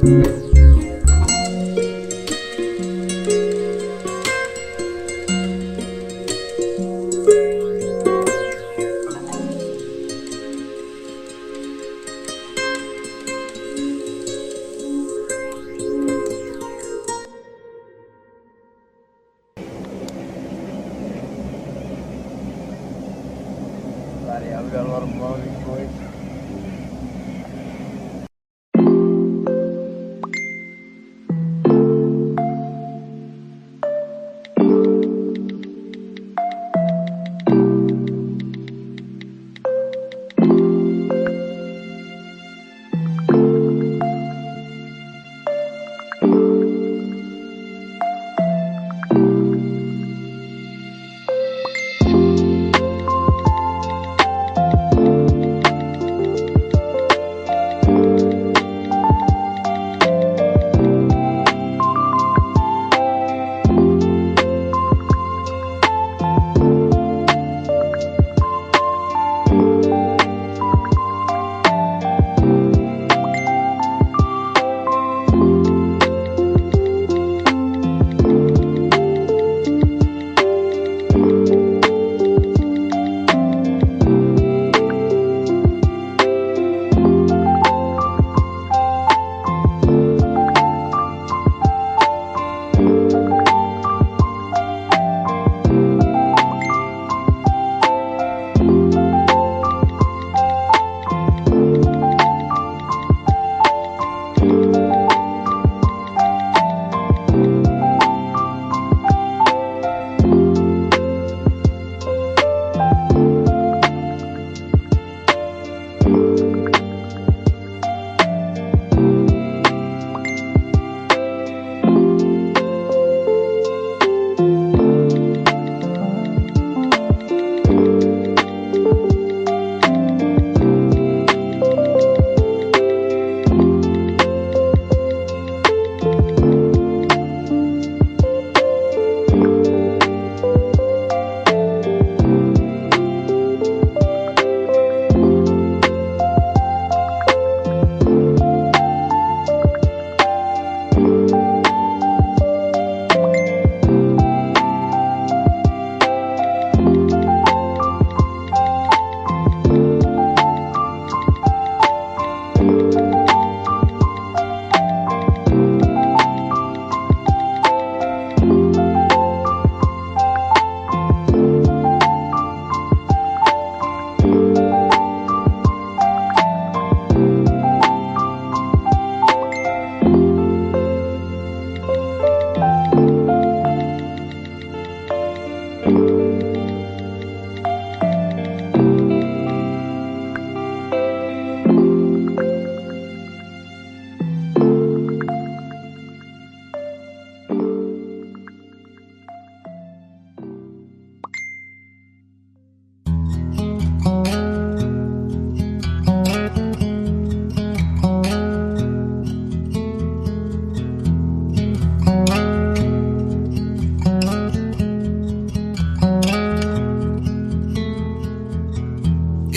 Yeah, we got a lot of logging boys.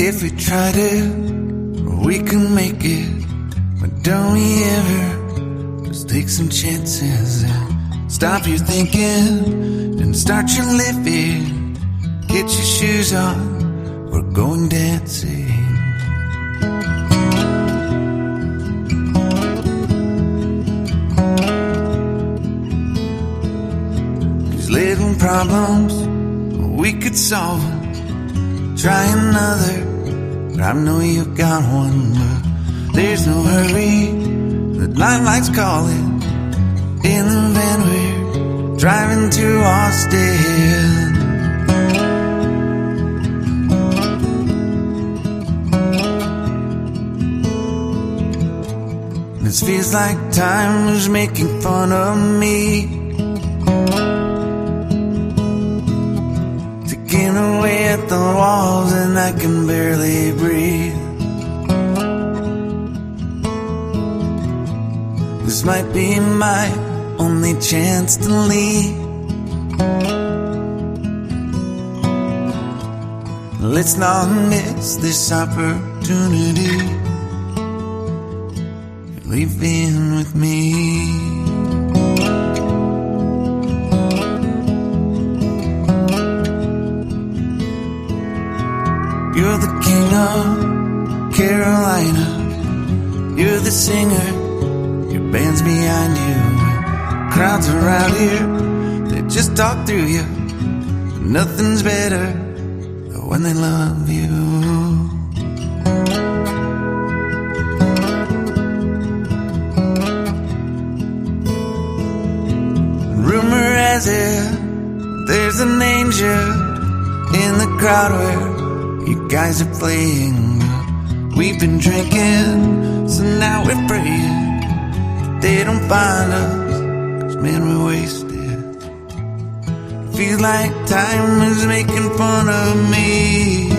If we tried it, we can make it. But don't we ever just take some chances and stop your thinking and start your living. Get your shoes on, we're going dancing. These little problems, we could solve them. Try another, but I know you got one. But there's no hurry, the night lights calling. In the van we're driving to Austin. This feels like time was making fun of me, taking away at the walls and I can barely breathe. This might be my only chance to leave. Let's not miss this opportunity. leaving with me. You're the king of Carolina. You're the singer, your band's behind you. Crowds around here, they just talk through you. Nothing's better when they love you. Rumor has it, there's an angel in the crowd where you guys are playing. We've been drinking, so now we're praying that they don't find us, 'cause man, we're wasted. Feels like time is making fun of me,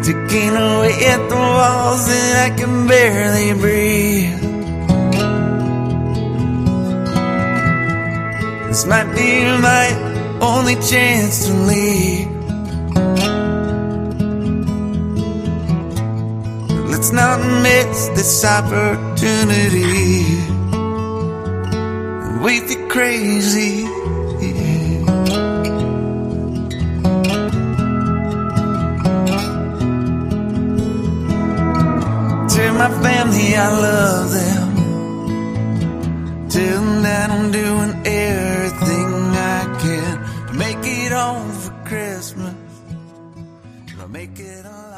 ticking away at the walls and I can barely breathe. This might be my only chance to leave. But let's not miss this opportunity. We feel crazy. Tell my family I love them. Tell them that I'm doing everything I can to make it home for Christmas. I'll make it alive.